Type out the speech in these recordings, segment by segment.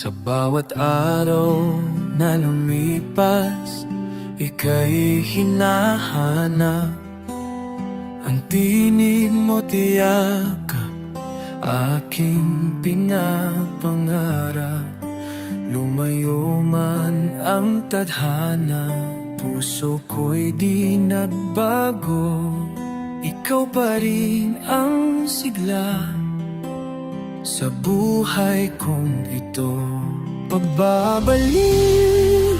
Sa bawat araw na lumipas, ika'y hinahanap. Ang tinig mo tiyakap, aking pinapangarap. Lumayo man ang tadhana, puso ko'y di nagbago. Ikaw pa rin ang sigla sa buhay kong ito. Pagbabalik,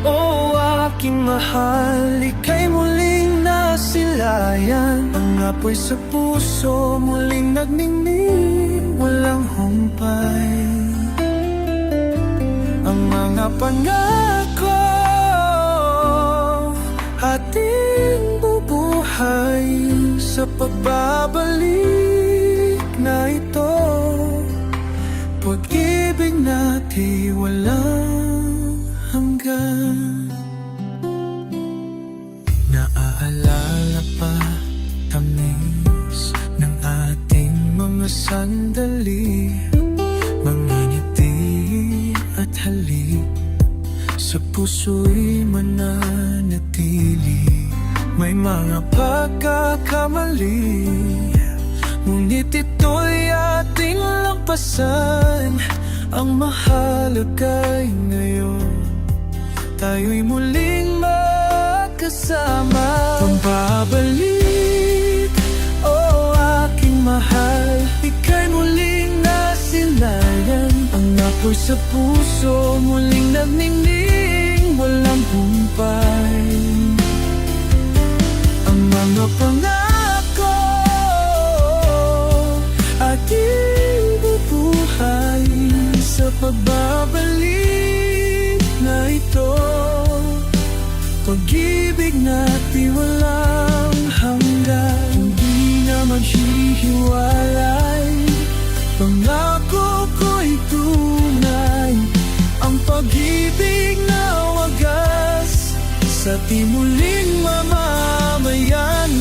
oh aking mahal, ika'y muling nasilayan. Ang apoy sa puso muling nagningning, walang humpay. Ang mga pangako ating bubuhay sa pagbabalik na ito. Pag-ibig natin walang hanggan. Naaalala pa tamis ng ating mga sandali, mga ngiti at halik sa puso'y mananatili. May mga pagkakamali, ngunit ito'y ating lampasan. Ang mahalaga'y ngayon, tayo'y muling magkasama. Pagbabalik, oh aking mahal, ika'y muling nasilayan. Ang apoy sa puso muling nagningning, walang humpay. Ang mga pangako ating bubuhay sa pagbabalik na ito. Pag-ibig natin walang hanggan, hindi na maghihiwalay. Pangako ko'y tunay, ang pag-ibig na wagas sa di muling mamamayan.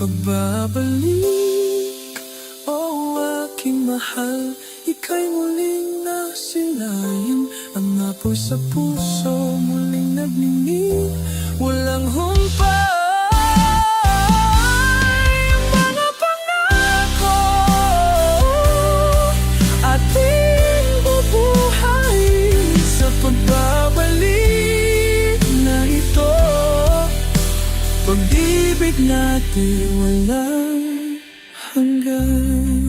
Pagbabalik, oh aking mahal, ika'y muling nasilayan. Ang apoy sa puso muling nagningning, walang humpay. Ang mga pangako ating bubuhay sa pagbabalik na ito. Pag-ibig natin walang hanggan.